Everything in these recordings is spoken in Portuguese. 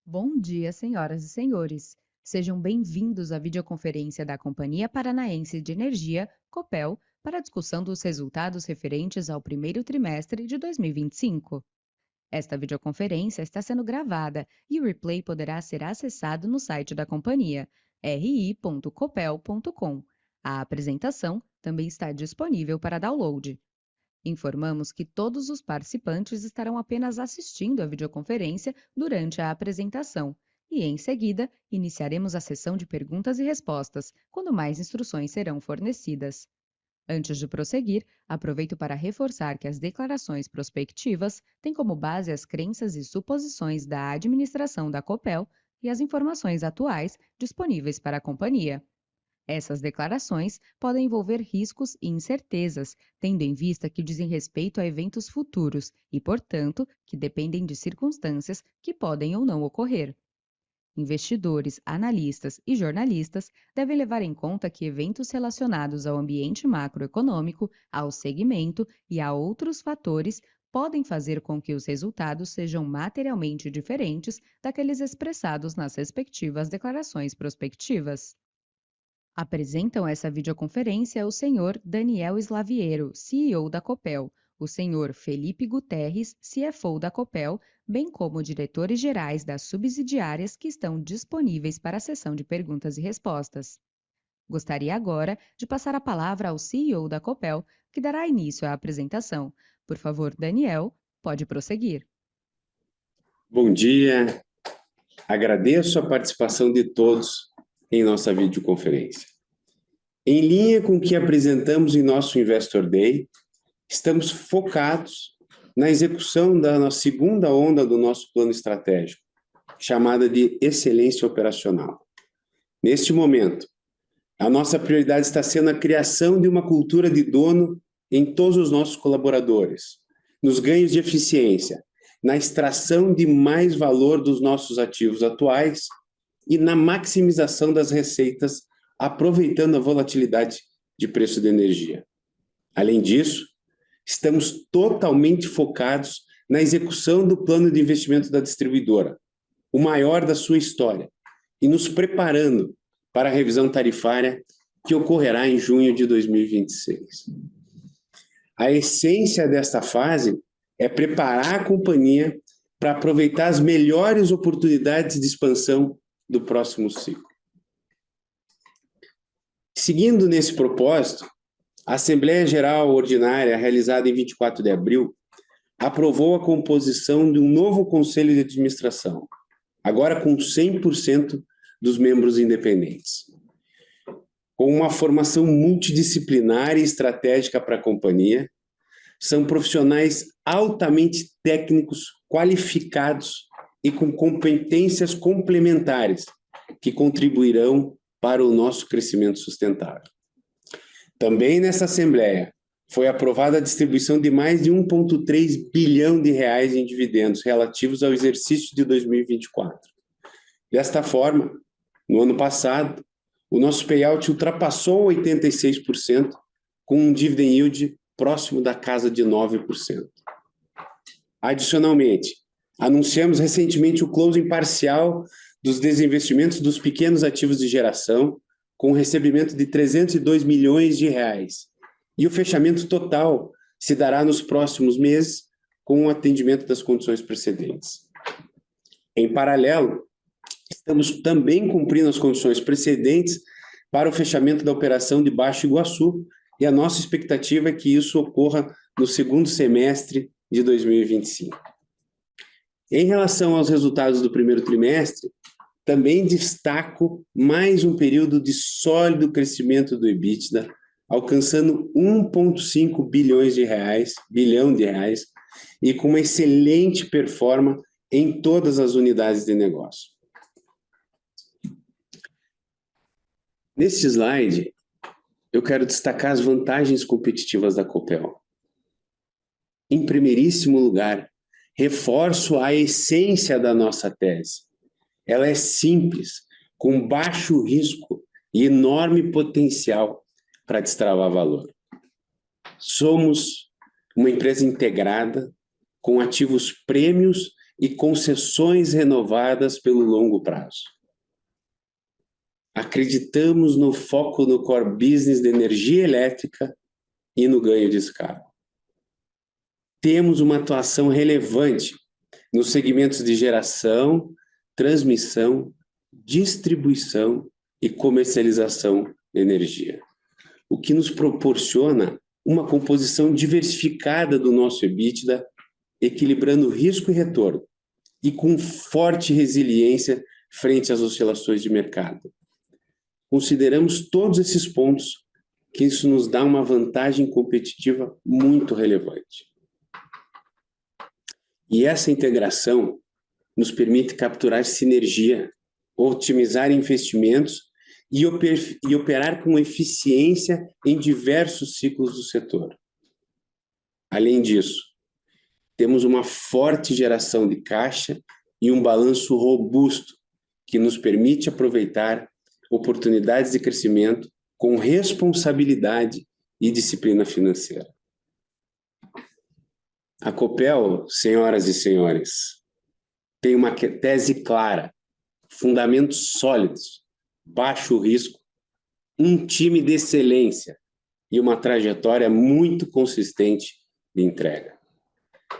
Bom dia, senhoras e senhores. Sejam bem-vindos à videoconferência da Companhia Paranaense de Energia, Copel, para a discussão dos resultados referentes ao primeiro trimestre de 2025. Esta videoconferência está sendo gravada e o replay poderá ser acessado no site da companhia, ri.copel.com. A apresentação também está disponível para download. Informamos que todos os participantes estarão apenas assistindo à videoconferência durante a apresentação e, em seguida, iniciaremos a sessão de perguntas e respostas, quando mais instruções serão fornecidas. Antes de prosseguir, aproveito para reforçar que as declarações prospectivas têm como base as crenças e suposições da administração da Copel e as informações atuais disponíveis para a companhia. Essas declarações podem envolver riscos e incertezas, tendo em vista que dizem respeito a eventos futuros e, portanto, que dependem de circunstâncias que podem ou não ocorrer. Investidores, analistas e jornalistas devem levar em conta que eventos relacionados ao ambiente macroeconômico, ao segmento e a outros fatores podem fazer com que os resultados sejam materialmente diferentes daqueles expressados nas respectivas declarações prospectivas. Apresentam essa videoconferência o senhor Daniel Slaviero, CEO da Copel, o senhor Felipe Guterres, CFO da Copel, bem como diretores gerais das subsidiárias que estão disponíveis para a sessão de perguntas e respostas. Gostaria agora de passar a palavra ao CEO da Copel, que dará início à apresentação. Por favor, Daniel, pode prosseguir. Bom dia, agradeço a participação de todos em nossa videoconferência. Em linha com o que apresentamos em nosso Investor Day, estamos focados na execução da nossa segunda onda do nosso plano estratégico, chamada de excelência operacional. Neste momento, a nossa prioridade está sendo a criação de uma cultura de dono em todos os nossos colaboradores, nos ganhos de eficiência, na extração de mais valor dos nossos ativos atuais e na maximização das receitas, aproveitando a volatilidade de preço de energia. Além disso, estamos totalmente focados na execução do plano de investimento da distribuidora, o maior da sua história, e nos preparando para a revisão tarifária que ocorrerá em junho de 2026. A essência desta fase é preparar a companhia para aproveitar as melhores oportunidades de expansão do próximo ciclo. Seguindo nesse propósito, a Assembleia Geral Ordinária, realizada em 24 de abril, aprovou a composição de um novo Conselho de Administração, agora com 100% dos membros independentes. Com uma formação multidisciplinar e estratégica para a companhia, são profissionais altamente técnicos, qualificados e com competências complementares que contribuirão para o nosso crescimento sustentável. Também nessa Assembleia foi aprovada a distribuição de mais de 1,3 bilhão de reais em dividendos relativos ao exercício de 2024. Desta forma, no ano passado, o nosso payout ultrapassou 86%, com um dividend yield próximo da casa de 9%. Adicionalmente, anunciamos recentemente o closing parcial dos desinvestimentos dos pequenos ativos de geração, com um recebimento de 302 milhões de reais. E o fechamento total se dará nos próximos meses, com o atendimento das condições precedentes. Em paralelo, estamos também cumprindo as condições precedentes para o fechamento da operação de Baixo Iguaçu, e a nossa expectativa é que isso ocorra no segundo semestre de 2025. Em relação aos resultados do primeiro trimestre, também destaco mais um período de sólido crescimento do EBITDA, alcançando 1,5 bilhão de reais, e com uma excelente performance em todas as unidades de negócio. Neste slide, eu quero destacar as vantagens competitivas da Copel. Em primeiríssimo lugar, reforço a essência da nossa tese. Ela é simples, com baixo risco e enorme potencial para destravar valor. Somos uma empresa integrada, com ativos prêmios e concessões renovadas pelo longo prazo. Acreditamos no foco no core business de energia elétrica e no ganho de escala. Temos uma atuação relevante nos segmentos de geração, transmissão, distribuição e comercialização de energia, o que nos proporciona uma composição diversificada do nosso EBITDA, equilibrando risco e retorno, e com forte resiliência frente às oscilações de mercado. Consideramos todos esses pontos que isso nos dá uma vantagem competitiva muito relevante. E essa integração nos permite capturar sinergia, otimizar investimentos e operar com eficiência em diversos ciclos do setor. Além disso, temos uma forte geração de caixa e um balanço robusto que nos permite aproveitar oportunidades de crescimento com responsabilidade e disciplina financeira. A Copel, senhoras e senhores, tem uma tese clara, fundamentos sólidos, baixo risco, um time de excelência e uma trajetória muito consistente de entrega.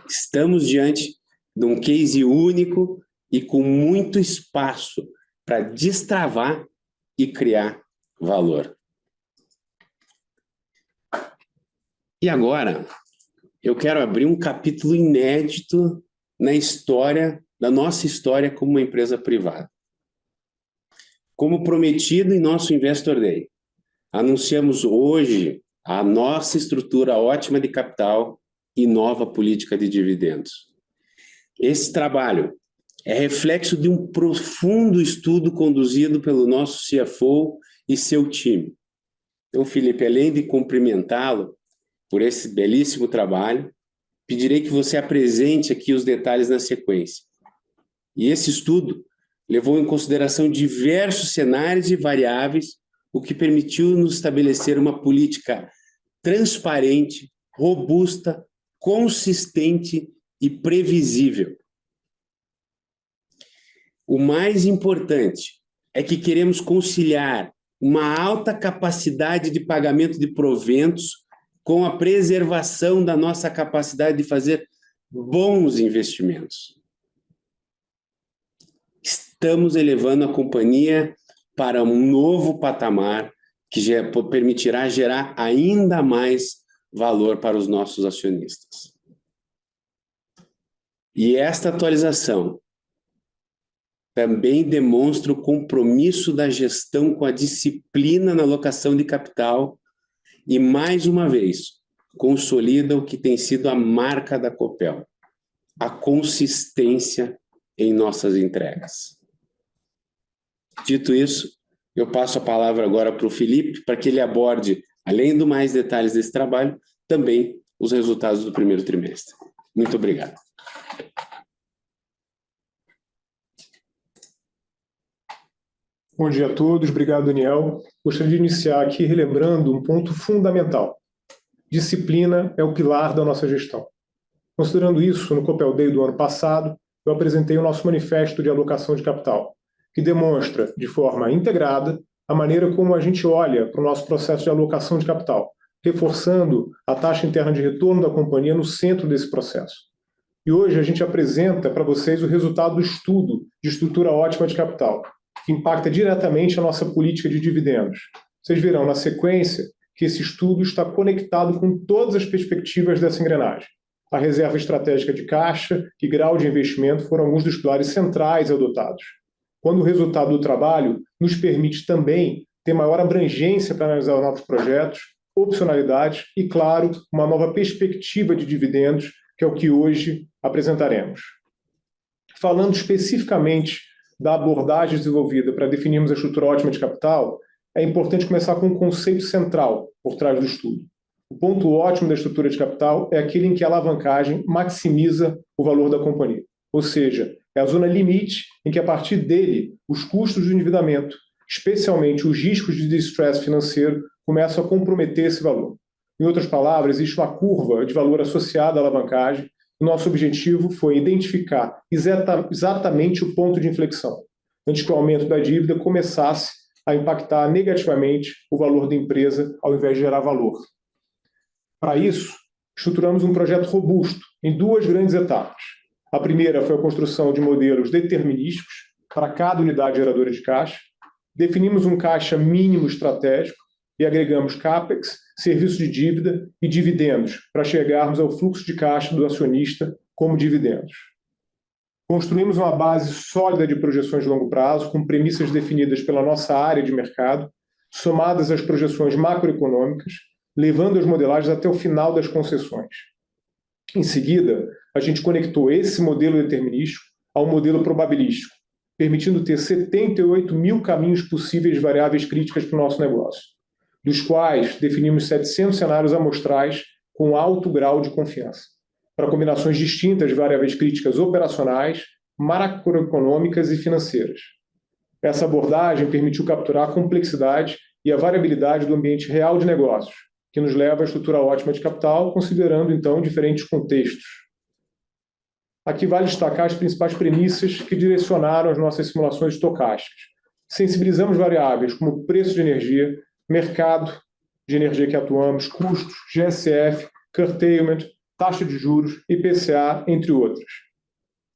Estamos diante de um case único e com muito espaço para destravar e criar valor. E agora, eu quero abrir um capítulo inédito na história, da nossa história como uma empresa privada. Como prometido em nosso Investor Day, anunciamos hoje a nossa estrutura ótima de capital e nova política de dividendos. Esse trabalho é reflexo de um profundo estudo conduzido pelo nosso CFO e seu time. Então, Felipe, além de cumprimentá-lo por esse belíssimo trabalho, pedirei que você apresente aqui os detalhes na sequência. E esse estudo levou em consideração diversos cenários e variáveis, o que permitiu nos estabelecer uma política transparente, robusta, consistente e previsível. O mais importante é que queremos conciliar uma alta capacidade de pagamento de proventos com a preservação da nossa capacidade de fazer bons investimentos. Estamos elevando a companhia para um novo patamar que permitirá gerar ainda mais valor para os nossos acionistas. E esta atualização também demonstra o compromisso da gestão com a disciplina na alocação de capital e, mais uma vez, consolida o que tem sido a marca da Copel, a consistência em nossas entregas. Dito isso, eu passo a palavra agora para o Felipe, para que ele aborde, além do mais detalhes desse trabalho, também os resultados do primeiro trimestre. Muito obrigado. Bom dia a todos, obrigado, Daniel. Gostaria de iniciar aqui relembrando um ponto fundamental. Disciplina é o pilar da nossa gestão. Considerando isso, no Copel Day do ano passado, eu apresentei o nosso manifesto de alocação de capital, que demonstra, de forma integrada, a maneira como a gente olha para o nosso processo de alocação de capital, reforçando a taxa interna de retorno da companhia no centro desse processo. E hoje a gente apresenta para vocês o resultado do estudo de estrutura ótima de capital, que impacta diretamente a nossa política de dividendos. Vocês verão na sequência que esse estudo está conectado com todas as perspectivas dessa engrenagem. A reserva estratégica de caixa e grau de investimento foram alguns dos pilares centrais adotados. Quando o resultado do trabalho nos permite também ter maior abrangência para analisar novos projetos, opcionalidades e, claro, uma nova perspectiva de dividendos, que é o que hoje apresentaremos. Falando especificamente da abordagem desenvolvida para definirmos a estrutura ótima de capital, é importante começar com um conceito central por trás do estudo. O ponto ótimo da estrutura de capital é aquele em que a alavancagem maximiza o valor da companhia. Ou seja, é a zona limite em que, a partir dele, os custos do endividamento, especialmente os riscos de distress financeiro, começam a comprometer esse valor. Em outras palavras, existe uma curva de valor associada à alavancagem, nosso objetivo foi identificar exatamente o ponto de inflexão, antes que o aumento da dívida começasse a impactar negativamente o valor da empresa, ao invés de gerar valor. Para isso, estruturamos um projeto robusto em 2 grandes etapas. A primeira foi a construção de modelos determinísticos para cada unidade geradora de caixa. Definimos um caixa mínimo estratégico e agregamos CAPEX, serviço de dívida e dividendos para chegarmos ao fluxo de caixa do acionista como dividendos. Construímos uma base sólida de projeções de longo prazo, com premissas definidas pela nossa área de mercado, somadas às projeções macroeconômicas, levando as modelagens até o final das concessões. Em seguida, a gente conectou esse modelo determinístico ao modelo probabilístico, permitindo ter 78 mil caminhos possíveis de variáveis críticas para o nosso negócio, dos quais definimos 700 cenários amostrais com alto grau de confiança, para combinações distintas de variáveis críticas operacionais, macroeconômicas e financeiras. Essa abordagem permitiu capturar a complexidade e a variabilidade do ambiente real de negócios, que nos leva à estrutura ótima de capital, considerando, então, diferentes contextos. Aqui vale destacar as principais premissas que direcionaram as nossas simulações estocásticas. Sensibilizamos variáveis como preço de energia, mercado de energia que atuamos, custos, GSF, curtailment, taxa de juros, IPCA, entre outras.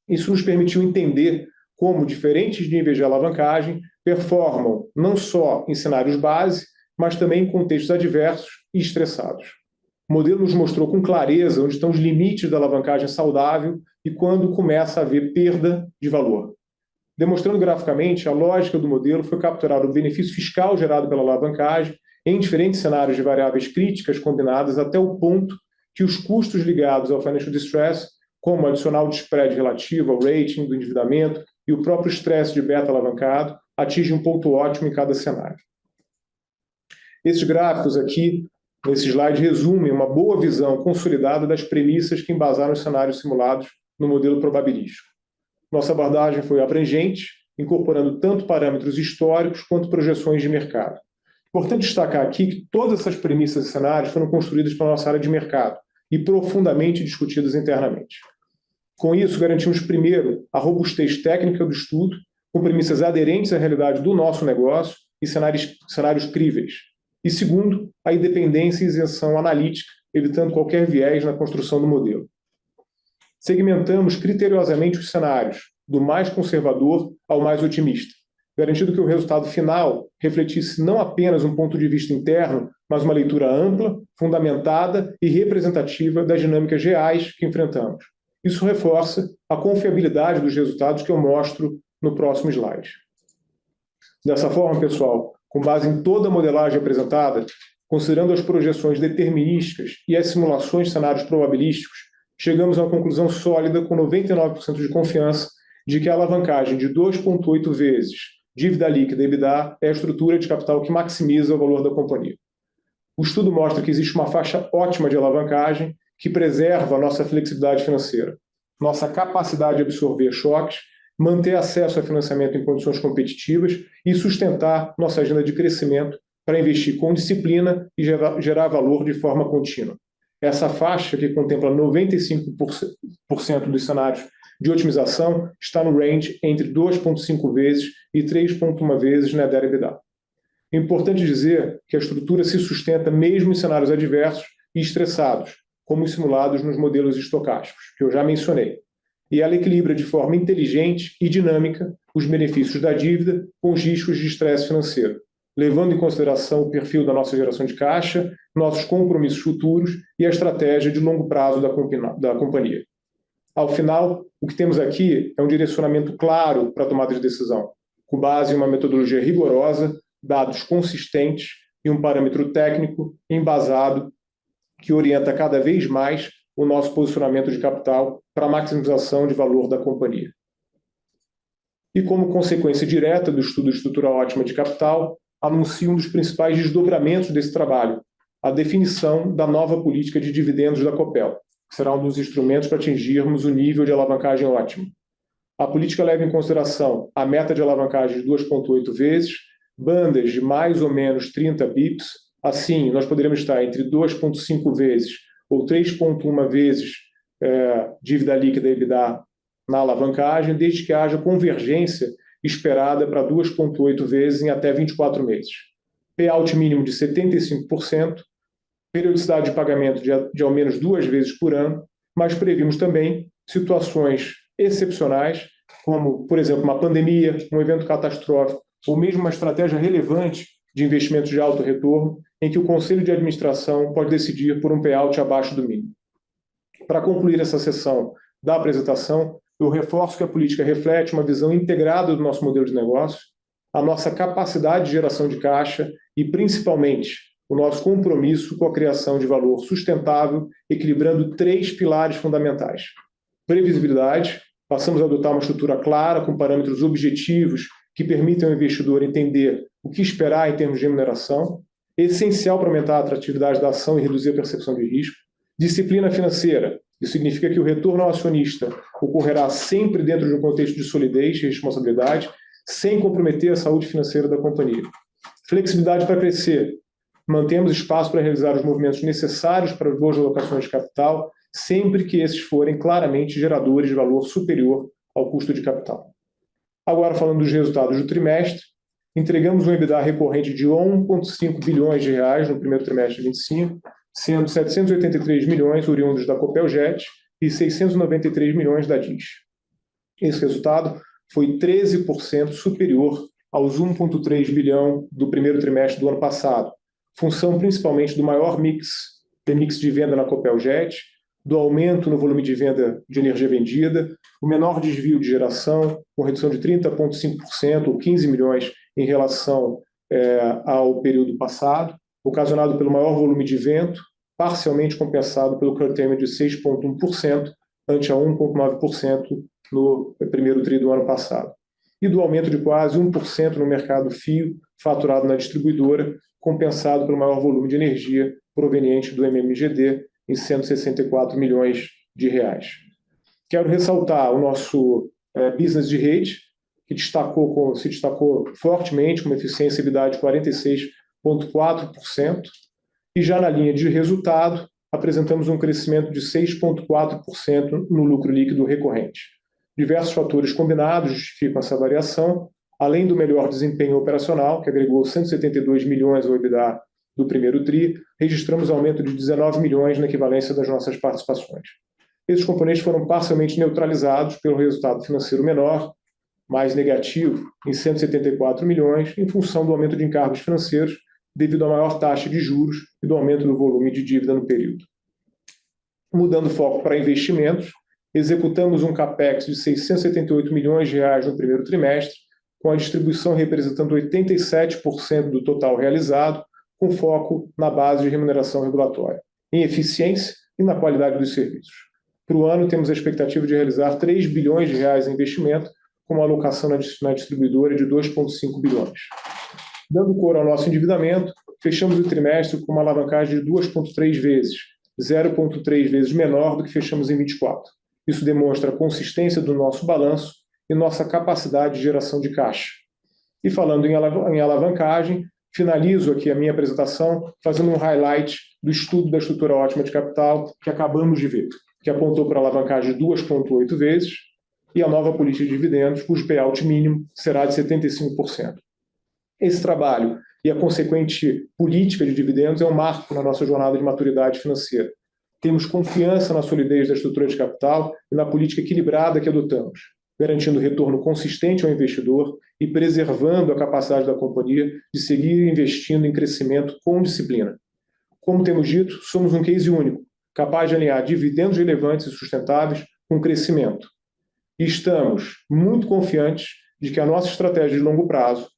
Isso nos permitiu entender como diferentes níveis de alavancagem performam não só em cenários base, mas também em contextos adversos e estressados. O modelo nos mostrou com clareza onde estão os limites da alavancagem saudável e quando começa a haver perda de valor. Demonstrando graficamente, a lógica do modelo foi capturar o benefício fiscal gerado pela alavancagem em diferentes cenários de variáveis críticas combinadas até o ponto que os custos ligados ao financial distress, como o adicional de spread relativo ao rating do endividamento e o próprio estresse de beta alavancado, atingem um ponto ótimo em cada cenário. Esses gráficos aqui, nesse slide, resumem uma boa visão consolidada das premissas que embasaram os cenários simulados no modelo probabilístico. Nossa abordagem foi abrangente, incorporando tanto parâmetros históricos quanto projeções de mercado. Importante destacar aqui que todas essas premissas e cenários foram construídas pela nossa área de mercado e profundamente discutidas internamente. Com isso, garantimos, primeiro, a robustez técnica do estudo, com premissas aderentes à realidade do nosso negócio e cenários críveis. E, segundo, a independência e isenção analítica, evitando qualquer viés na construção do modelo. Segmentamos criteriosamente os cenários, do mais conservador ao mais otimista, garantindo que o resultado final refletisse não apenas um ponto de vista interno, mas uma leitura ampla, fundamentada e representativa das dinâmicas reais que enfrentamos. Isso reforça a confiabilidade dos resultados que eu mostro no próximo slide. Dessa forma, pessoal, com base em toda a modelagem apresentada, considerando as projeções determinísticas e as simulações de cenários probabilísticos, chegamos a uma conclusão sólida com 99% de confiança de que a alavancagem de 2,8 vezes dívida líquida EBITDA é a estrutura de capital que maximiza o valor da companhia. O estudo mostra que existe uma faixa ótima de alavancagem que preserva a nossa flexibilidade financeira, nossa capacidade de absorver choques, manter acesso a financiamento em condições competitivas e sustentar nossa agenda de crescimento para investir com disciplina e gerar valor de forma contínua. Essa faixa, que contempla 95% dos cenários de otimização, está no range entre 2,5 vezes e 3,1 vezes net debt EBITDA. É importante dizer que a estrutura se sustenta mesmo em cenários adversos e estressados, como os simulados nos modelos estocásticos, que eu já mencionei. E ela equilibra de forma inteligente e dinâmica os benefícios da dívida com os riscos de estresse financeiro, levando em consideração o perfil da nossa geração de caixa, nossos compromissos futuros e a estratégia de longo prazo da companhia. Ao final, o que temos aqui é um direcionamento claro para a tomada de decisão, com base em uma metodologia rigorosa, dados consistentes e um parâmetro técnico embasado que orienta cada vez mais o nosso posicionamento de capital para a maximização de valor da companhia. E como consequência direta do estudo de estrutura ótima de capital, anuncio um dos principais desdobramentos desse trabalho, a definição da nova política de dividendos da Copel, que será um dos instrumentos para atingirmos o nível de alavancagem ótimo. A política leva em consideração a meta de alavancagem de 2,8 vezes, bandas de mais ou menos 30 bips, assim nós poderemos estar entre 2,5 vezes ou 3,1 vezes dívida líquida e EBITDA na alavancagem, desde que haja convergência esperada para 2,8 vezes em até 24 meses. Payout mínimo de 75%, periodicidade de pagamento de ao menos 2 vezes por ano, mas previmos também situações excepcionais, como, por exemplo, uma pandemia, um evento catastrófico, ou mesmo uma estratégia relevante de investimentos de alto retorno, em que o Conselho de Administração pode decidir por um payout abaixo do mínimo. Para concluir essa sessão da apresentação, eu reforço que a política reflete uma visão integrada do nosso modelo de negócio, a nossa capacidade de geração de caixa e, principalmente, o nosso compromisso com a criação de valor sustentável, equilibrando 3 pilares fundamentais. Previsibilidade, passamos a adotar uma estrutura clara, com parâmetros objetivos, que permitem ao investidor entender o que esperar em termos de remuneração, essencial para aumentar a atratividade da ação e reduzir a percepção de risco. Disciplina financeira, isso significa que o retorno ao acionista ocorrerá sempre dentro de um contexto de solidez e responsabilidade, sem comprometer a saúde financeira da companhia. Flexibilidade para crescer, mantemos espaço para realizar os movimentos necessários para as boas alocações de capital, sempre que esses forem claramente geradores de valor superior ao custo de capital. Agora, falando dos resultados do trimestre, entregamos um EBITDA recorrente de 1,5 bilhões de reais no primeiro trimestre de 2025, sendo 783 milhões oriundos da Copeljet e 693 milhões da DIS. Esse resultado foi 13% superior aos 1,3 bilhão do primeiro trimestre do ano passado, função principalmente do maior mix de venda na Copeljet, do aumento no volume de venda de energia vendida, o menor desvio de geração, com redução de 30,5%, ou 15 milhões em relação ao período passado, ocasionado pelo maior volume de vento, parcialmente compensado pelo curtailment de 6,1%, ante a 1,9% no primeiro tri do ano passado. E do aumento de quase 1% no mercado fio, faturado na distribuidora, compensado pelo maior volume de energia proveniente do MMGD, em 164 milhões de reais. Quero ressaltar o nosso business de rede, que se destacou fortemente, com uma eficiência EBITDA de 46,4%, e já na linha de resultado, apresentamos um crescimento de 6,4% no lucro líquido recorrente. Diversos fatores combinados justificam essa variação, além do melhor desempenho operacional, que agregou 172 milhões ao EBITDA do primeiro TRI, registramos aumento de 19 milhões na equivalência das nossas participações. Esses componentes foram parcialmente neutralizados pelo resultado financeiro menor, mais negativo, em 174 milhões, em função do aumento de encargos financeiros, devido à maior taxa de juros e do aumento do volume de dívida no período. Mudando o foco para investimentos, executamos um CAPEX de 678 milhões de reais no primeiro trimestre, com a distribuição representando 87% do total realizado, com foco na base de remuneração regulatória, em eficiência e na qualidade dos serviços. Para o ano, temos a expectativa de realizar 3 bilhões de reais em investimento, com uma alocação na distribuidora de 2,5 bilhões. Dando cor ao nosso endividamento, fechamos o trimestre com uma alavancagem de 2,3 vezes, 0,3 vezes menor do que fechamos em 24. Isso demonstra a consistência do nosso balanço e nossa capacidade de geração de caixa. E falando em alavancagem, finalizo aqui a minha apresentação fazendo um highlight do estudo da estrutura ótima de capital que acabamos de ver, que apontou para a alavancagem de 2,8 vezes e a nova política de dividendos, cujo payout mínimo será de 75%. Esse trabalho e a consequente política de dividendos é um marco na nossa jornada de maturidade financeira. Temos confiança na solidez da estrutura de capital e na política equilibrada que adotamos, garantindo retorno consistente ao investidor e preservando a capacidade da companhia de seguir investindo em crescimento com disciplina. Como temos dito, somos um case único, capaz de alinhar dividendos relevantes e sustentáveis com crescimento. E estamos muito confiantes de que a nossa estratégia de longo prazo,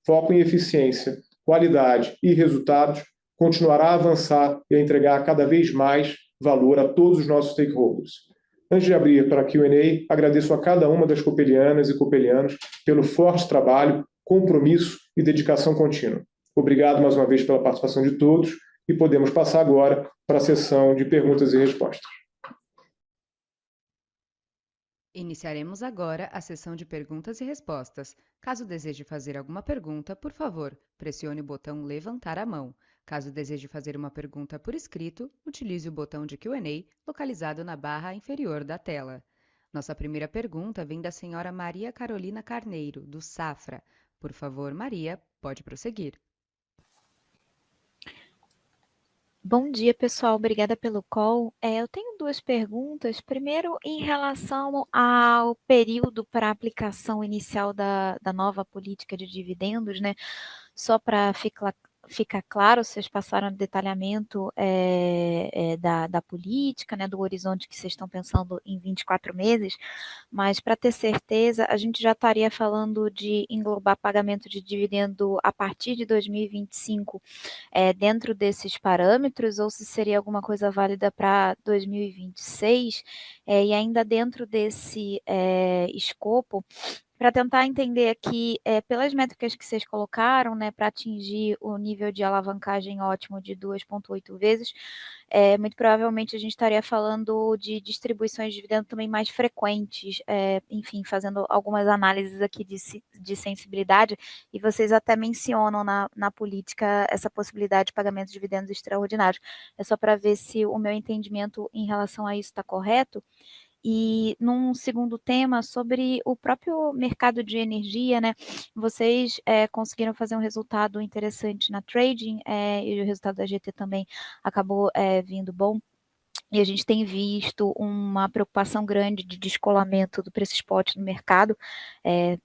foco em eficiência, qualidade e resultados, continuará a avançar e a entregar cada vez mais valor a todos os nossos stakeholders. Antes de abrir para a Q&A, agradeço a cada uma das copelianas e copelianos pelo forte trabalho, compromisso e dedicação contínua. Obrigado mais uma vez pela participação de todos e podemos passar agora para a sessão de perguntas e respostas. Iniciaremos agora a sessão de perguntas e respostas. Caso deseje fazer alguma pergunta, por favor, pressione o botão levantar a mão. Caso deseje fazer uma pergunta por escrito, utilize o botão de Q&A localizado na barra inferior da tela. Nossa primeira pergunta vem da senhora Maria Carolina Carneiro, do Safra. Por favor, Maria, pode prosseguir. Bom dia, pessoal. Obrigada pelo call. Eu tenho duas perguntas. Primeiro, em relação ao período para aplicação inicial da nova política de dividendos, né? Só para ficar claro, vocês passaram o detalhamento da política, né, do horizonte que vocês estão pensando em 24 meses, mas para ter certeza, a gente já estaria falando de englobar pagamento de dividendo a partir de 2025 dentro desses parâmetros, ou se seria alguma coisa válida para 2026, e ainda dentro desse escopo, para tentar entender aqui, pelas métricas que vocês colocaram, né, para atingir o nível de alavancagem ótimo de 2,8 vezes, muito provavelmente a gente estaria falando de distribuições de dividendo também mais frequentes, enfim, fazendo algumas análises aqui de sensibilidade, e vocês até mencionam na política essa possibilidade de pagamento de dividendos extraordinários. É só para ver se o meu entendimento em relação a isso está correto. E num segundo tema, sobre o próprio mercado de energia, né? Vocês conseguiram fazer um resultado interessante na trading, e o resultado da GT também acabou vindo bom. E a gente tem visto uma preocupação grande de descolamento do preço spot no mercado.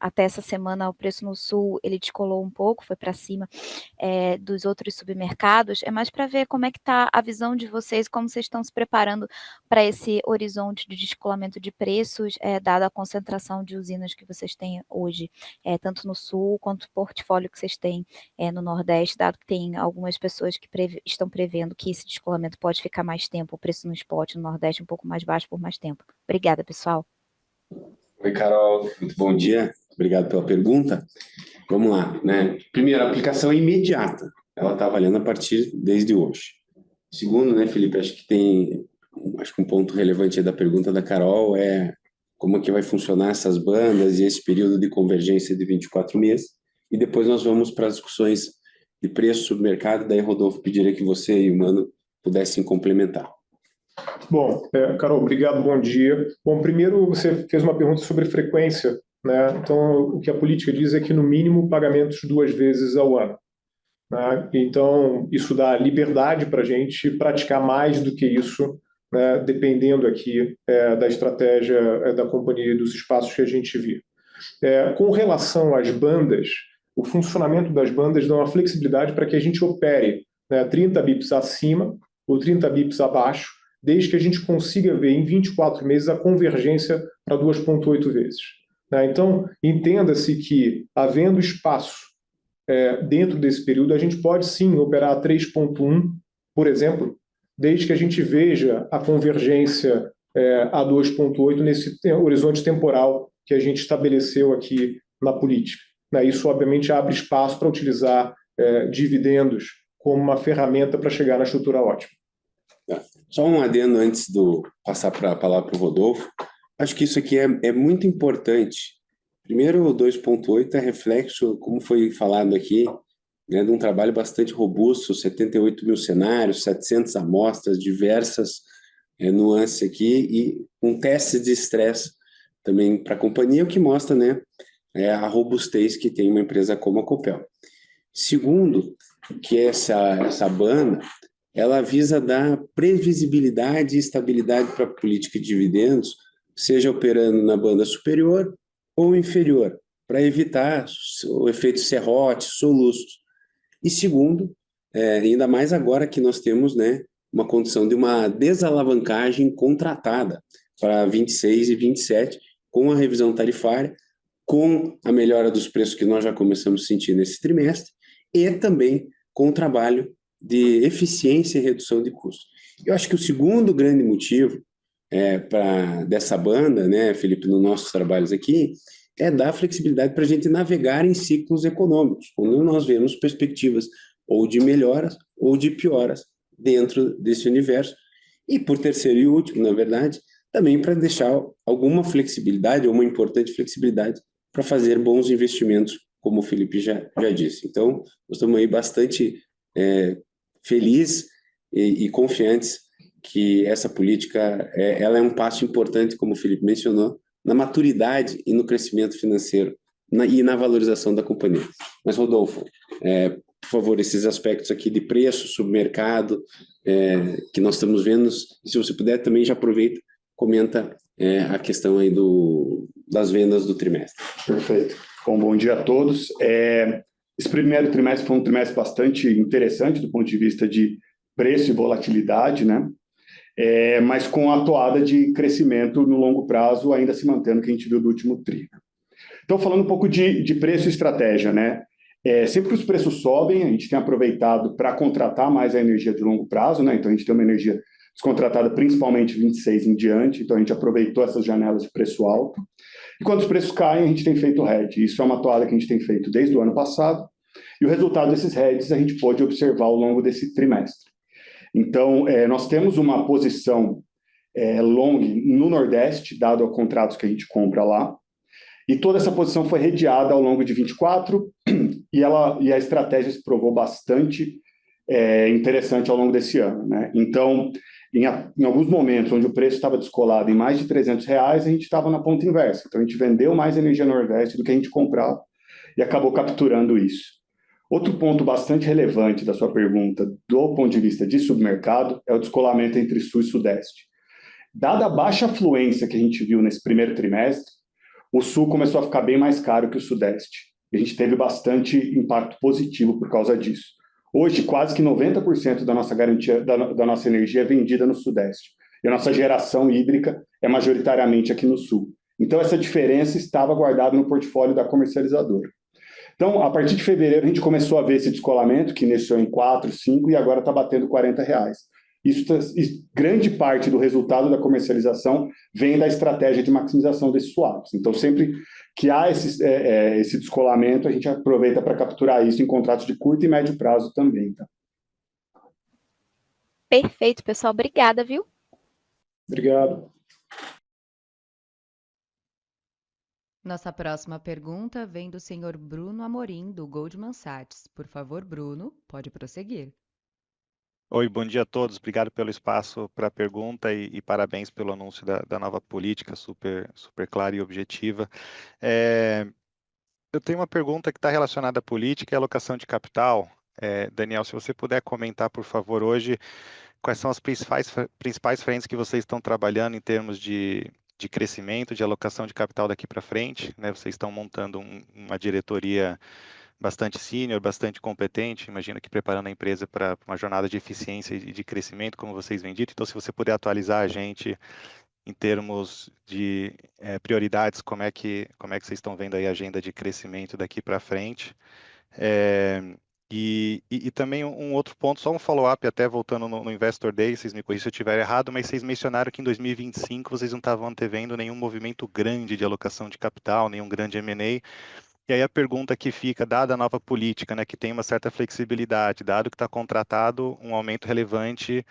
Até essa semana, o preço no Sul, ele descolou um pouco, foi para cima dos outros submercados. É mais para ver como é que está a visão de vocês, como vocês estão se preparando para esse horizonte de descolamento de preços, dada a concentração de usinas que vocês têm hoje, tanto no Sul quanto o portfólio que vocês têm no Nordeste, dado que tem algumas pessoas que estão prevendo que esse descolamento pode ficar mais tempo, o preço no spot no Nordeste um pouco mais baixo por mais tempo. Obrigada, pessoal. Oi, Carol. Muito bom dia. Obrigado pela pergunta. Vamos lá, né? Primeiro, a aplicação é imediata. Ela está valendo a partir desde hoje. Segundo, né, Felipe, acho que um ponto relevante aí da pergunta da Carol é como é que vai funcionar essas bandas e esse período de convergência de 24 meses. E depois nós vamos para as discussões de preço, submercado. Daí, Rodolfo, pediria que você e o Mano pudessem complementar. Bom, Carol, obrigado, bom dia. Bom, primeiro você fez uma pergunta sobre frequência, né? Então, o que a política diz é que, no mínimo, pagamentos 2 vezes ao ano, né? Então, isso dá liberdade para a gente praticar mais do que isso, né? Dependendo aqui da estratégia da companhia e dos espaços que a gente vive. Com relação às bandas, o funcionamento das bandas dá uma flexibilidade para que a gente opere, né, 30 bips acima ou 30 bips abaixo, desde que a gente consiga ver em 24 meses a convergência para 2,8 vezes. Né? Então, entenda-se que, havendo espaço dentro desse período, a gente pode sim operar 3,1, por exemplo, desde que a gente veja a convergência a 2,8 nesse horizonte temporal que a gente estabeleceu aqui na política. Né? Isso, obviamente, abre espaço para utilizar dividendos como uma ferramenta para chegar na estrutura ótima. Só um adendo antes de passar a palavra para o Rodolfo. Acho que isso aqui é muito importante. Primeiro, o 2,8 é reflexo, como foi falado aqui, né, de um trabalho bastante robusto, 78 mil cenários, 700 amostras, diversas nuances aqui, e um teste de estresse também para a companhia, o que mostra, né, a robustez que tem uma empresa como a Copel. Segundo, que essa banda, ela visa dar previsibilidade e estabilidade para a política de dividendos, seja operando na banda superior ou inferior, para evitar o efeito serrote, soluços. E segundo, ainda mais agora que nós temos, né, uma condição de uma desalavancagem contratada para 26 e 27, com a revisão tarifária, com a melhora dos preços que nós já começamos a sentir nesse trimestre, e também com o trabalho de eficiência e redução de custos. Eu acho que o segundo grande motivo dessa banda, né, Felipe, nos nossos trabalhos aqui, é dar flexibilidade para a gente navegar em ciclos econômicos, quando nós vemos perspectivas ou de melhoras ou de pioras dentro desse universo. E, por terceiro e último, na verdade, também para deixar alguma flexibilidade, ou uma importante flexibilidade, para fazer bons investimentos, como o Felipe já disse. Então, nós estamos aí bastante felizes e confiantes que essa política ela é um passo importante, como o Felipe mencionou, na maturidade e no crescimento financeiro e na valorização da companhia. Mas, Rodolfo, por favor, esses aspectos aqui de preço, submercado, que nós estamos vendo, se você puder também já aproveita, comenta a questão aí das vendas do trimestre. Perfeito. Bom dia a todos. Esse primeiro trimestre foi um trimestre bastante interessante do ponto de vista de preço e volatilidade, né? Mas com a toada de crescimento no longo prazo ainda se mantendo que a gente viu do último tri. Então, falando um pouco de preço e estratégia, né? Sempre que os preços sobem, a gente tem aproveitado para contratar mais a energia de longo prazo, né? Então, a gente tem uma energia descontratada principalmente 26 em diante, então a gente aproveitou essas janelas de preço alto. E quando os preços caem, a gente tem feito hedge. Isso é uma toada que a gente tem feito desde o ano passado, e o resultado desses hedges a gente pôde observar ao longo desse trimestre. Então, nós temos uma posição long no Nordeste, dado a contratos que a gente compra lá, e toda essa posição foi redeada ao longo de 24, e a estratégia se provou bastante interessante ao longo desse ano, né? Então, em alguns momentos onde o preço estava descolado em mais de R$300, a gente estava na ponta inversa. Então, a gente vendeu mais energia no Nordeste do que a gente comprava e acabou capturando isso. Outro ponto bastante relevante da sua pergunta, do ponto de vista de submercado, é o descolamento entre Sul e Sudeste. Dada a baixa afluência que a gente viu nesse primeiro trimestre, o Sul começou a ficar bem mais caro que o Sudeste. E a gente teve bastante impacto positivo por causa disso. Hoje, quase que 90% da nossa garantia, da nossa energia é vendida no Sudeste. E a nossa geração hídrica é majoritariamente aqui no Sul. Então, essa diferença estava guardada no portfólio da comercializadora. Então, a partir de fevereiro, a gente começou a ver esse descolamento, que iniciou em 4, 5 e agora está batendo R$40. Grande parte do resultado da comercialização vem da estratégia de maximização desses swaps. Então, sempre que há esse descolamento, a gente aproveita para capturar isso em contratos de curto e médio prazo também. Tá? Perfeito, pessoal. Obrigada, viu? Obrigado. Nossa próxima pergunta vem do senhor Bruno Amorim, do Goldman Sachs. Por favor, Bruno, pode prosseguir. Oi, bom dia a todos. Obrigado pelo espaço para a pergunta e parabéns pelo anúncio da nova política, super clara e objetiva. Eu tenho uma pergunta que está relacionada à política e à alocação de capital. Daniel, se você puder comentar, por favor, hoje, quais são as principais frentes que vocês estão trabalhando em termos de crescimento, de alocação de capital daqui para frente, né? Vocês estão montando uma diretoria bastante sênior, bastante competente, imagino que preparando a empresa para uma jornada de eficiência e de crescimento, como vocês vêm dito. Então, se você puder atualizar a gente em termos de prioridades, como é que vocês estão vendo aí a agenda de crescimento daqui para frente. E também um outro ponto, só um follow-up, até voltando no Investor Day, vocês me corrigem se eu estiver errado, mas vocês mencionaram que em 2025 vocês não estavam antevendo nenhum movimento grande de alocação de capital, nenhum grande M&A. E aí a pergunta que fica, dada a nova política, né, que tem uma certa flexibilidade, dado que está contratado um aumento relevante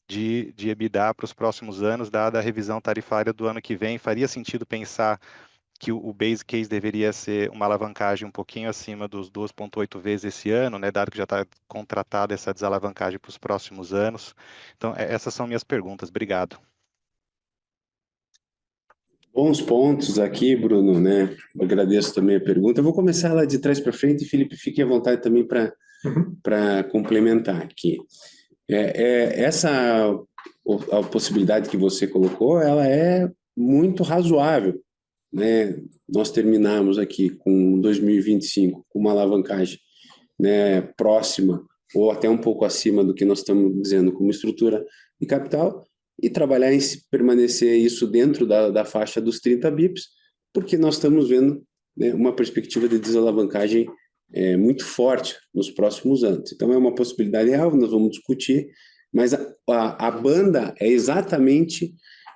de EBITDA para os próximos anos, dada a revisão tarifária do ano que vem, faria sentido pensar que o base case deveria ser uma alavancagem um pouquinho acima dos 2,8 vezes esse ano, né, dado que já está contratada essa desalavancagem para os próximos anos. Então, essas são minhas perguntas. Obrigado. Bons pontos aqui, Bruno, né? Eu agradeço também a pergunta. Eu vou começar lá de trás para frente e, Felipe, fique à vontade também para complementar aqui. Essa a possibilidade que você colocou, ela é muito razoável, né? Nós terminamos aqui com 2025 com uma alavancagem, né, próxima ou até um pouco acima do que nós estamos dizendo como estrutura de capital, e trabalhar em permanecer isso dentro da faixa dos 30 bips, porque nós estamos vendo, né, uma perspectiva de desalavancagem muito forte nos próximos anos. Então, é uma possibilidade real, nós vamos discutir, mas a banda é exatamente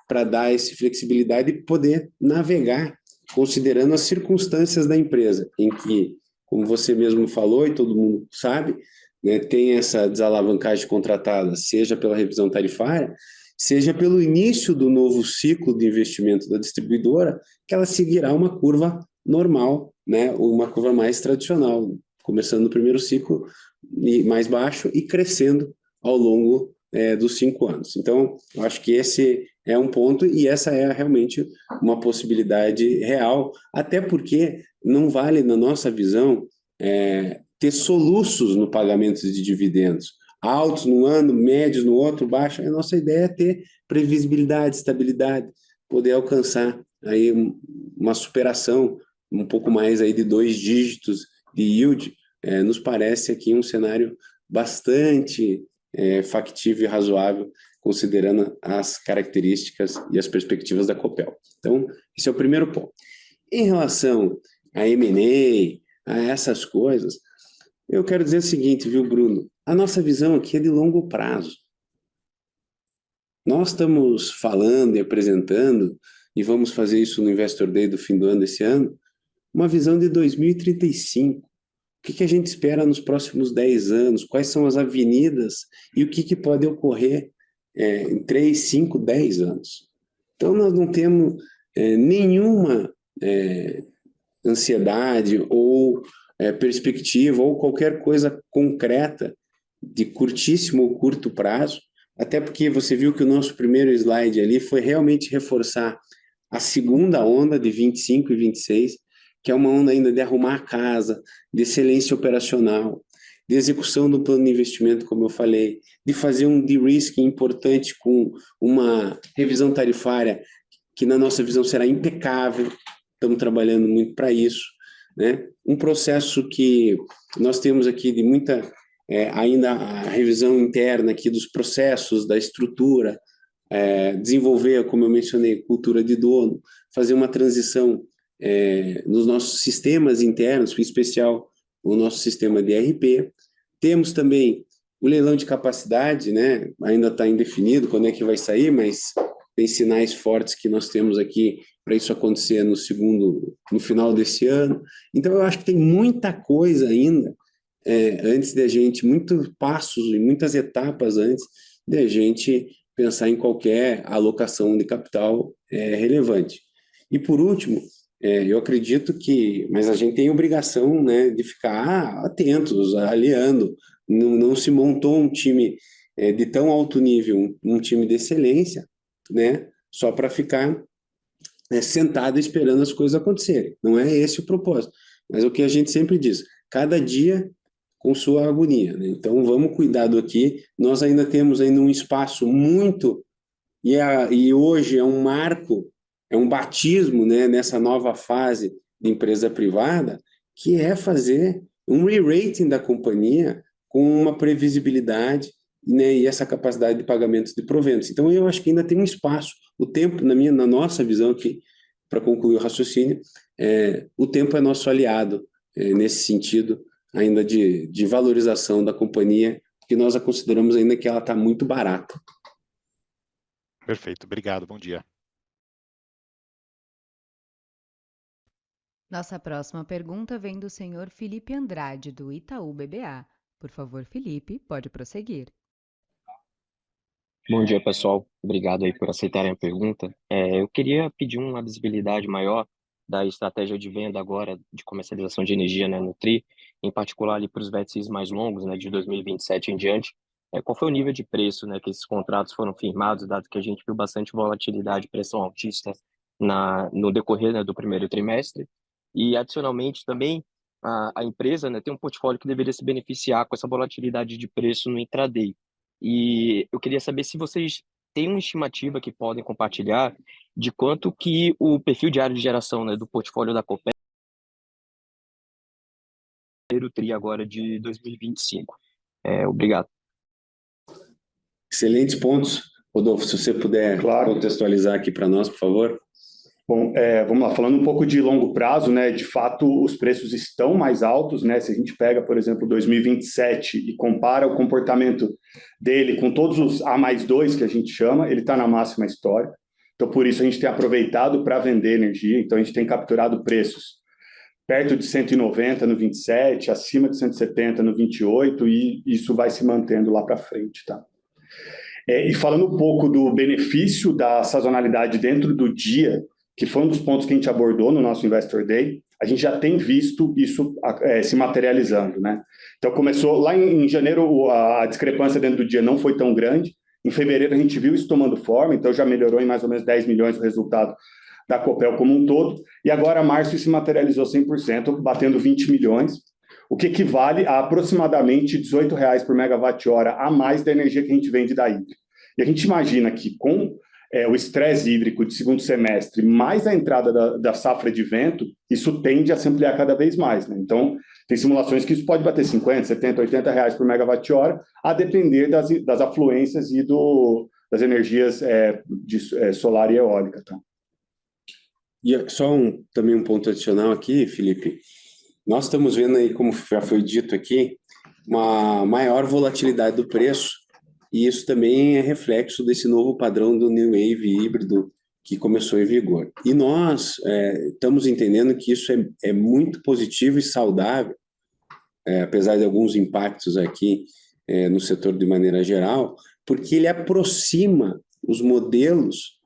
para dar essa flexibilidade e poder navegar, considerando as circunstâncias da empresa, em que, como você mesmo falou e todo mundo sabe, né, tem essa desalavancagem contratada, seja pela revisão tarifária, seja pelo início do novo ciclo de investimento da distribuidora, que ela seguirá uma curva normal, né, uma curva mais tradicional, começando no primeiro ciclo mais baixo e crescendo ao longo dos 5 anos. Então, eu acho que esse é um ponto e essa é realmente uma possibilidade real, até porque não vale, na nossa visão, ter soluços no pagamento de dividendos, altos num ano, médios no outro, baixos. A nossa ideia é ter previsibilidade, estabilidade, poder alcançar aí uma superação um pouco mais aí de 2 dígitos de yield, nos parece aqui um cenário bastante factível e razoável, considerando as características e as perspectivas da Copel. Então, esse é o primeiro ponto. Em relação a M&A, a essas coisas, eu quero dizer o seguinte, viu, Bruno? A nossa visão aqui é de longo prazo. Nós estamos falando e apresentando, e vamos fazer isso no Investor Day do fim do ano desse ano, uma visão de 2035. O que a gente espera nos próximos 10 anos? Quais são as avenidas e o que pode ocorrer em 3, 5, 10 anos? Então, nós não temos nenhuma ansiedade ou perspectiva ou qualquer coisa concreta de curtíssimo ou curto prazo, até porque você viu que o nosso primeiro slide ali foi realmente reforçar a segunda onda de 25 e 26, que é uma onda ainda de arrumar a casa, de excelência operacional, de execução do plano de investimento, como eu falei, de fazer um de-risking importante com uma revisão tarifária que, na nossa visão, será impecável. Estamos trabalhando muito para isso, né? Um processo que nós temos aqui de muita, ainda a revisão interna aqui dos processos, da estrutura, desenvolver, como eu mencionei, cultura de dono, fazer uma transição nos nossos sistemas internos, em especial o nosso sistema de ERP. Temos também o leilão de capacidade, né? Ainda está indefinido quando é que vai sair, mas tem sinais fortes que nós temos aqui para isso acontecer no final desse ano. Então, eu acho que tem muita coisa ainda antes de a gente, muitos passos e muitas etapas antes de a gente pensar em qualquer alocação de capital relevante. E, por último, eu acredito que, mas a gente tem obrigação, né, de ficar atentos, aliando. Não se montou um time de tão alto nível, um time de excelência, né, só para ficar sentado esperando as coisas acontecerem. Não é esse o propósito. Mas o que a gente sempre diz, cada dia com sua agonia, né? Então, vamos cuidado aqui. Nós ainda temos um espaço muito, e hoje é um marco, é um batismo, né, nessa nova fase de empresa privada, que é fazer um re-rating da companhia com uma previsibilidade, né, e essa capacidade de pagamento de proventos. Então, eu acho que ainda tem um espaço. O tempo, na nossa visão aqui, para concluir o raciocínio, o tempo é nosso aliado nesse sentido, ainda de valorização da companhia, que nós a consideramos ainda que ela está muito barata. Perfeito, obrigado, bom dia. Nossa próxima pergunta vem do senhor Felipe Andrade, do Itaú BBA. Por favor, Felipe, pode prosseguir. Bom dia, pessoal. Obrigado aí por aceitarem a pergunta. Eu queria pedir uma visibilidade maior da estratégia de venda agora de comercialização de energia, né, no TRI, em particular ali para os vértices mais longos, né, de 2027 em diante. Qual foi o nível de preço, né, que esses contratos foram firmados, dado que a gente viu bastante volatilidade e pressão altista no decorrer, né, do primeiro trimestre? E, adicionalmente, também a empresa, né, tem um portfólio que deveria se beneficiar com essa volatilidade de preço no intraday. E eu queria saber se vocês têm uma estimativa que podem compartilhar de quanto que o perfil diário de geração, né, do portfólio da Copel o TRI agora de 2025. Obrigado. Excelentes pontos. Rodolfo, se você puder contextualizar aqui para nós, por favor. Bom, vamos lá, falando um pouco de longo prazo, né, de fato os preços estão mais altos, né, se a gente pega, por exemplo, 2027 e compara o comportamento dele com todos os A+2 que a gente chama, ele está na máxima história, então por isso a gente tem aproveitado para vender energia, então a gente tem capturado preços perto de 190 no 27, acima de 170 no 28 e isso vai se mantendo lá para frente, tá? E falando um pouco do benefício da sazonalidade dentro do dia, que foi um dos pontos que a gente abordou no nosso Investor Day, a gente já tem visto isso se materializando, né? Então, começou lá em janeiro, a discrepância dentro do dia não foi tão grande. Em fevereiro, a gente viu isso tomando forma, então já melhorou em mais ou menos 10 milhões o resultado da Copel como um todo. E agora, março, isso se materializou 100%, batendo 20 milhões, o que equivale a aproximadamente R$18 por megawatt-hora a mais da energia que a gente vende da hídrica. E a gente imagina que com o estresse hídrico de segundo semestre, mais a entrada da safra de vento, isso tende a se ampliar cada vez mais, né? Então, tem simulações que isso pode bater 50, 70, R$80 por megawatt-hora, a depender das afluências e das energias solar e eólica. Tá? E só também um ponto adicional aqui, Felipe. Nós estamos vendo aí, como já foi dito aqui, uma maior volatilidade do preço, e isso também é reflexo desse novo padrão do New Wave híbrido que começou em vigor. E nós estamos entendendo que isso é muito positivo e saudável, apesar de alguns impactos aqui no setor de maneira geral, porque ele aproxima os modelos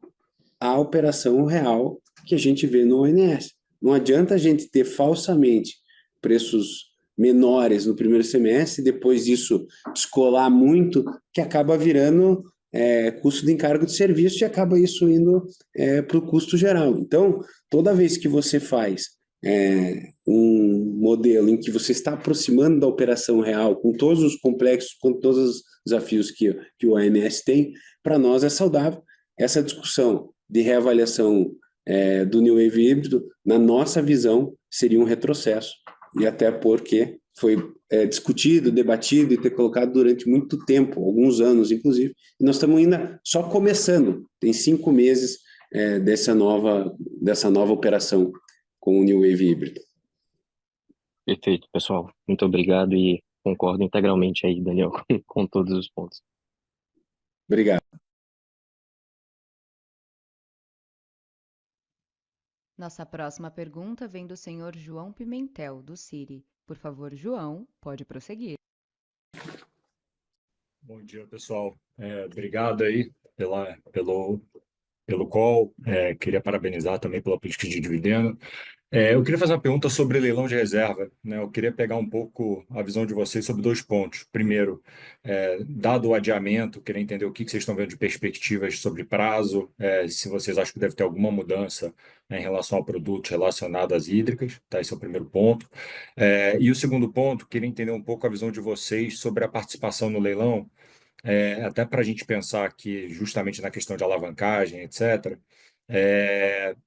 à operação real que a gente vê no ONS. Não adianta a gente ter falsamente preços menores no primeiro semestre, depois disso descolar muito, que acaba virando custo de encargo de serviço e acaba isso indo para o custo geral. Então, toda vez que você faz um modelo em que você está aproximando da operação real, com todos os complexos, com todos os desafios que o OMS tem, para nós é saudável. Essa discussão de reavaliação do New Wave híbrido, na nossa visão, seria um retrocesso, e até porque foi discutido, debatido e ter colocado durante muito tempo, alguns anos, inclusive, e nós estamos ainda só começando, tem 5 meses dessa nova operação com o New Wave híbrido. Perfeito, pessoal. Muito obrigado e concordo integralmente aí, Daniel, com todos os pontos. Obrigado. Nossa próxima pergunta vem do senhor João Pimentel, do Citi. Por favor, João, pode prosseguir. Bom dia, pessoal. Obrigado aí pelo call. Queria parabenizar também pela política de dividendo. Eu queria fazer uma pergunta sobre leilão de reserva, né? Eu queria pegar um pouco a visão de vocês sobre 2 pontos. Primeiro, dado o adiamento, queria entender o que vocês estão vendo de perspectivas sobre prazo, se vocês acham que deve ter alguma mudança, né, em relação a produtos relacionados às hídricas, tá? Esse é o primeiro ponto. E o segundo ponto, queria entender um pouco a visão de vocês sobre a participação no leilão, até para a gente pensar aqui justamente na questão de alavancagem, etc.,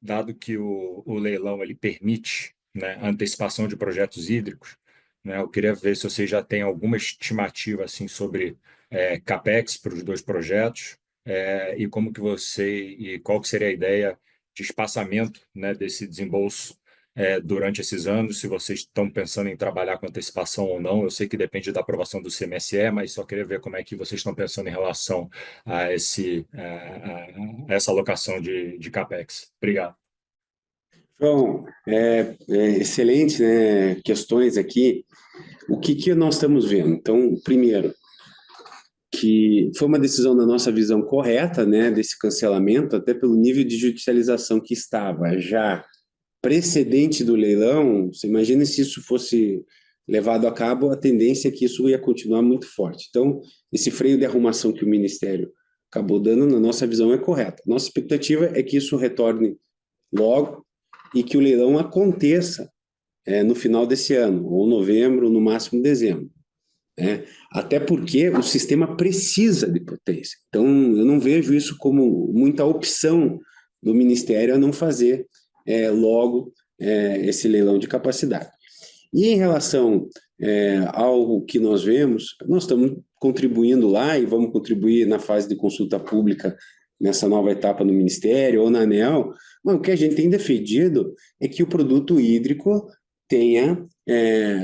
dado que o leilão ele permite, né, a antecipação de projetos hídricos, né, eu queria ver se você já tem alguma estimativa assim, sobre CAPEX para os 2 projetos, e qual que seria a ideia de espaçamento, né, desse desembolso durante esses anos, se vocês estão pensando em trabalhar com antecipação ou não. Eu sei que depende da aprovação do CMSE, mas só queria ver como é que vocês estão pensando em relação a essa alocação de CAPEX. Obrigado. João, excelente, né, questões aqui. O que nós estamos vendo? Então, primeiro, que foi uma decisão, na nossa visão, correta, né, desse cancelamento, até pelo nível de judicialização que estava já precedente do leilão. Você imagina se isso fosse levado a cabo, a tendência é que isso ia continuar muito forte. Então, esse freio de arrumação que o Ministério acabou dando, na nossa visão, é correta. Nossa expectativa é que isso retorne logo e que o leilão aconteça no final desse ano, ou novembro, no máximo dezembro. Até porque o sistema precisa de potência. Então, eu não vejo isso como muita opção do Ministério a não fazer logo esse leilão de capacidade. E em relação ao que nós vemos, nós estamos contribuindo lá e vamos contribuir na fase de consulta pública nessa nova etapa no Ministério ou na ANEEL, mas o que a gente tem defendido é que o produto hídrico tenha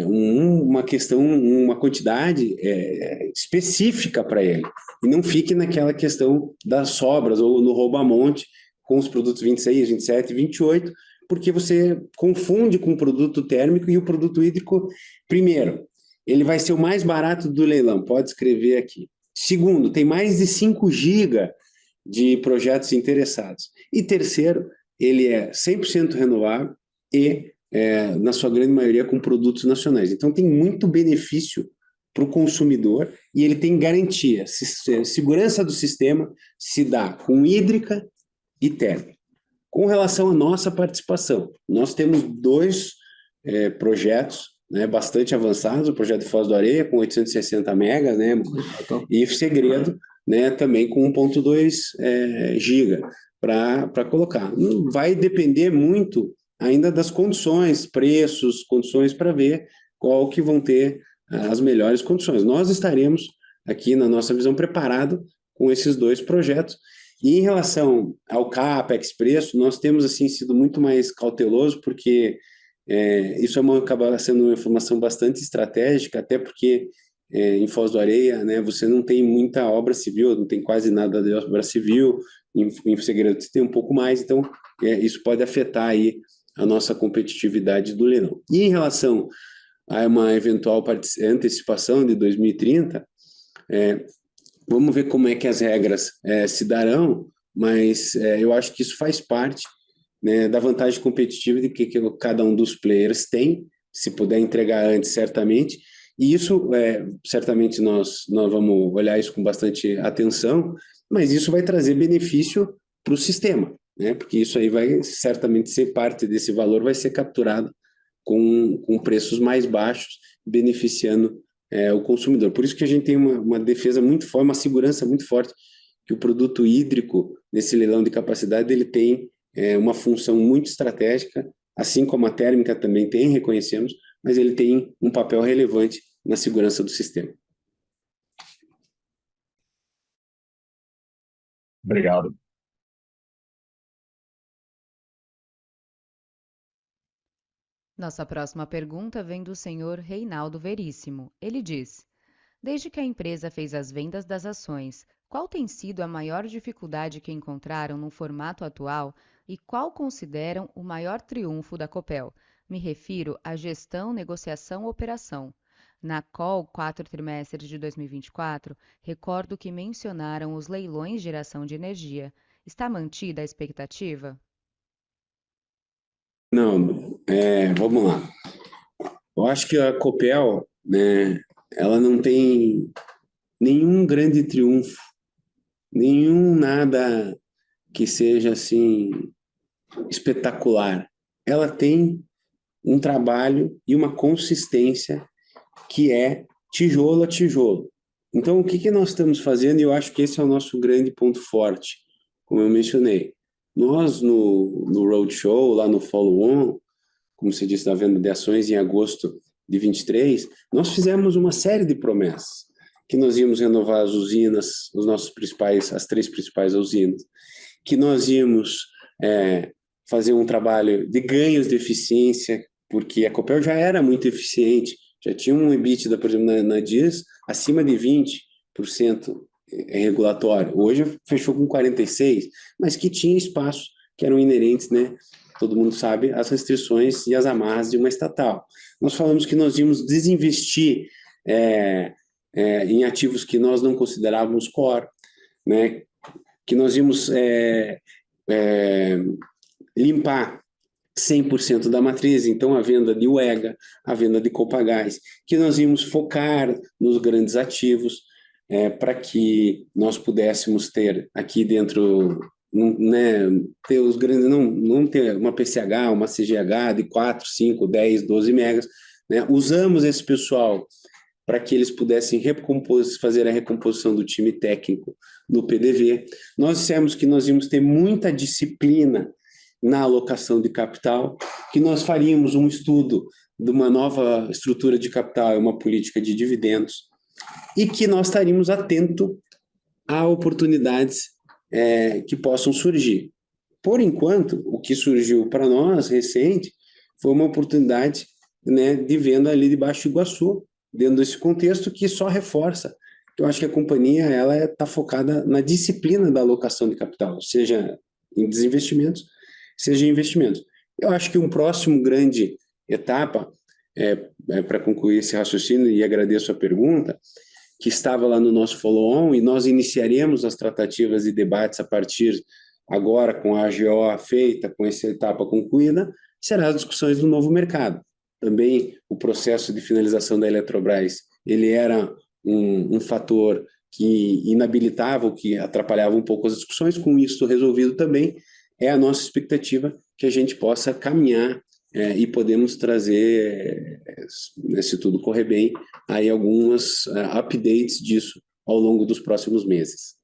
uma quantidade específica para ele, e não fique naquela questão das sobras ou no rouba-monte com os produtos 26, 27 e 28, porque você confunde com o produto térmico e o produto hídrico. Primeiro, ele vai ser o mais barato do leilão, pode escrever aqui. Segundo, tem mais de 5 GB de projetos interessados. E terceiro, ele é 100% renovável e na sua grande maioria, com produtos nacionais. Então, tem muito benefício para o consumidor e ele tem garantia. Segurança do sistema se dá com hídrica e térmica. Com relação à nossa participação, nós temos 2 projetos, né, bastante avançados, o projeto de Foz do Areia, com 860 megas, né, e Segredo, né, também com 1.2 giga para colocar. Vai depender muito ainda das condições, preços, condições, para ver qual que vão ter as melhores condições. Nós estaremos aqui, na nossa visão, preparados com esses 2 projetos. E em relação ao CAPEX, preço, nós temos assim sido muito mais cautelosos, porque isso acaba sendo uma informação bastante estratégica, até porque em Foz do Areia, né, você não tem muita obra civil, não tem quase nada de obra civil, em Segredo você tem um pouco mais, então isso pode afetar aí a nossa competitividade do leilão. E em relação a uma eventual antecipação de 2030, vamos ver como é que as regras se darão, mas eu acho que isso faz parte, né, da vantagem competitiva de que cada um dos players tem, se puder entregar antes, certamente, e isso, certamente nós vamos olhar isso com bastante atenção, mas isso vai trazer benefício para o sistema, né, porque isso aí vai certamente ser parte desse valor, vai ser capturado com preços mais baixos, beneficiando o consumidor. Por isso que a gente tem uma defesa muito forte, uma segurança muito forte, que o produto hídrico, nesse leilão de capacidade, ele tem uma função muito estratégica, assim como a térmica também tem, reconhecemos, mas ele tem um papel relevante na segurança do sistema. Obrigado. Nossa próxima pergunta vem do senhor Reinaldo Veríssimo. Ele diz: desde que a empresa fez as vendas das ações, qual tem sido a maior dificuldade que encontraram no formato atual e qual consideram o maior triunfo da Copel? Me refiro à gestão, negociação, operação. Na call 4 trimestres de 2024, recordo que mencionaram os leilões de geração de energia. Está mantida a expectativa? Não, vamos lá. Eu acho que a Copel, né, ela não tem nenhum grande triunfo, nenhum nada que seja assim espetacular. Ela tem um trabalho e uma consistência que é tijolo a tijolo. Então, o que nós estamos fazendo? E eu acho que esse é o nosso grande ponto forte, como eu mencionei. Nós, no Roadshow, lá no Follow-On, como se disse, na venda de ações em agosto de 23, nós fizemos uma série de promessas, que nós íamos renovar as usinas, as 3 principais usinas, que nós íamos fazer um trabalho de ganhos de eficiência, porque a Copel já era muito eficiente, já tinha um EBITDA, por exemplo, na DIS, acima de 20% regulatório. Hoje fechou com 46%, mas que tinha espaços que eram inerentes, né? Todo mundo sabe as restrições e as amarras de uma estatal. Nós falamos que nós íamos desinvestir em ativos que nós não considerávamos core, né? Que nós íamos limpar 100% da matriz, então a venda de UEGA, a venda de Copagás, que nós íamos focar nos grandes ativos para que nós pudéssemos ter aqui dentro, né, ter os grandes, não ter uma PCH, uma CGH de 4, 5, 10, 12 megas, né? Usamos esse pessoal para que eles pudessem fazer a recomposição do time técnico no PDV. Nós dissemos que nós íamos ter muita disciplina na alocação de capital, que nós faríamos um estudo de uma nova estrutura de capital, uma política de dividendos, e que nós estaríamos atentos a oportunidades que possam surgir. Por enquanto, o que surgiu para nós recente foi uma oportunidade, né, de venda ali de Baixo Iguaçu, dentro desse contexto que só reforça. Eu acho que a companhia ela está focada na disciplina da alocação de capital, seja em desinvestimentos, seja em investimentos. Eu acho que um próximo grande etapa, para concluir esse raciocínio, e agradeço a pergunta, que estava lá no nosso follow-on, e nós iniciaremos as tratativas e debates a partir agora com a AGO feita, com essa etapa concluída, serão as discussões do novo mercado. Também o processo de finalização da Eletrobras, ele era um fator que inabilitava, ou que atrapalhava um pouco as discussões. Com isso resolvido também, é a nossa expectativa que a gente possa caminhar e podemos trazer, se tudo correr bem, aí algumas updates disso ao longo dos próximos meses.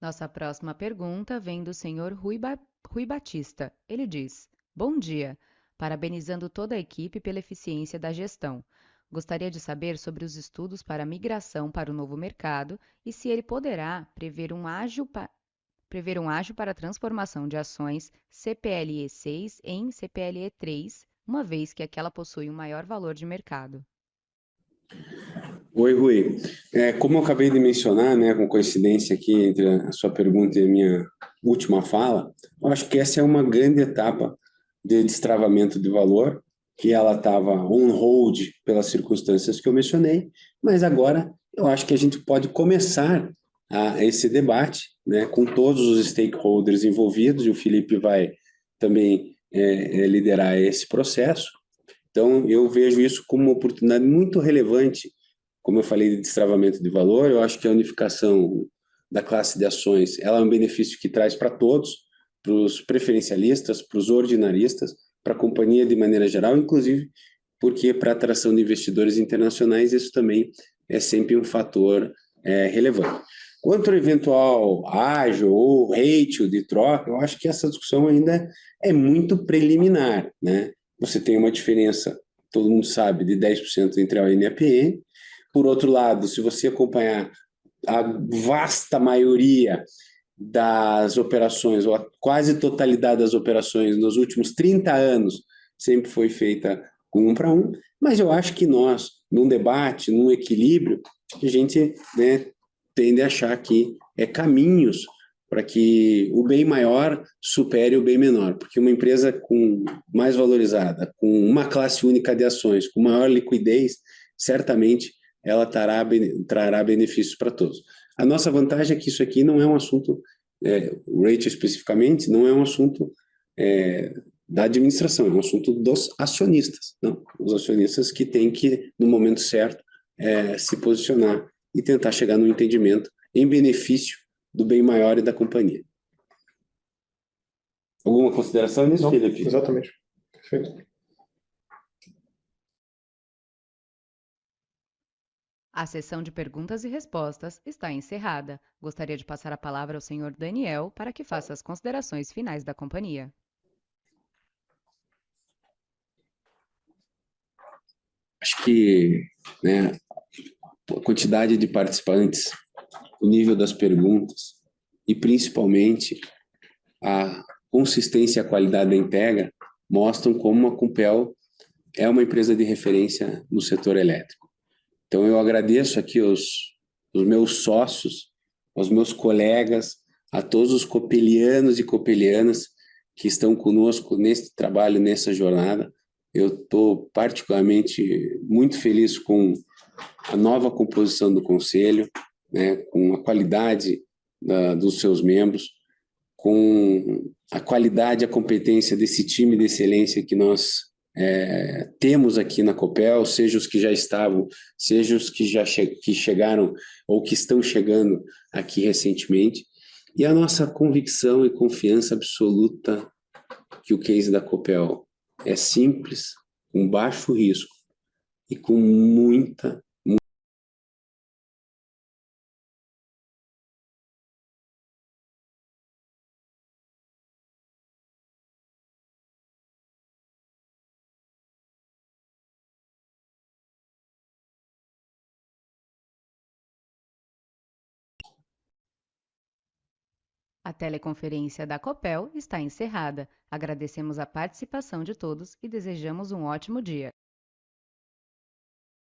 Nossa próxima pergunta vem do senhor Rui Batista. Ele diz: Bom dia, parabenizando toda a equipe pela eficiência da gestão. Gostaria de saber sobre os estudos para a migração para o novo mercado e se ele poderá prever um ágil para a transformação de ações CPLE 6 em CPLE 3, uma vez que aquela possui um maior valor de mercado. Oi, Rui. Como eu acabei de mencionar, né, com coincidência aqui entre a sua pergunta e a minha última fala, eu acho que essa é uma grande etapa de destravamento de valor, que ela estava on hold pelas circunstâncias que eu mencionei, mas agora eu acho que a gente pode começar esse debate, né, com todos os stakeholders envolvidos, e o Felipe vai também liderar esse processo. Então, eu vejo isso como uma oportunidade muito relevante. Como eu falei de destravamento de valor, eu acho que a unificação da classe de ações, ela é um benefício que traz para todos, para os preferencialistas, para os ordinaristas, para a companhia de maneira geral, inclusive porque para a atração de investidores internacionais isso também é sempre um fator relevante. Quanto ao eventual ágio ou ratio de troca, eu acho que essa discussão ainda é muito preliminar, né? Você tem uma diferença, todo mundo sabe, de 10% entre a ON e a PN. Por outro lado, se você acompanhar a vasta maioria das operações, ou a quase totalidade das operações nos últimos 30 anos, sempre foi feita com 1 para 1, mas eu acho que nós, num debate, num equilíbrio, a gente, né, tende a achar que caminhos para que o bem maior supere o bem menor, porque uma empresa mais valorizada, com uma classe única de ações, com maior liquidez, certamente ela trará benefícios para todos. A nossa vantagem é que isso aqui não é um assunto, o ratio especificamente, não é um assunto da administração, é um assunto dos acionistas, não? Os acionistas que têm que, no momento certo, se posicionar e tentar chegar no entendimento em benefício do bem maior e da companhia. Alguma consideração nisso, Não, Felipe? exatamente. Perfeito. A sessão de perguntas e respostas está encerrada. Gostaria de passar a palavra ao senhor Daniel para que faça as considerações finais da companhia. Acho que, né, a quantidade de participantes, o nível das perguntas e, principalmente, a consistência e a qualidade da entrega mostram como a Compel é uma empresa de referência no setor elétrico. Então, eu agradeço aqui os meus sócios, aos meus colegas, a todos os copelianos e copelianas que estão conosco nesse trabalho, nessa jornada. Eu estou particularmente muito feliz com a nova composição do conselho, né, com a qualidade dos seus membros, com a qualidade e a competência desse time de excelência que nós temos aqui na Copel, seja os que já estavam, seja os que que chegaram ou que estão chegando aqui recentemente, e a nossa convicção e confiança absoluta que o case da Copel é simples, com baixo risco e com muita A teleconferência da Copel está encerrada. Agradecemos a participação de todos e desejamos um ótimo dia.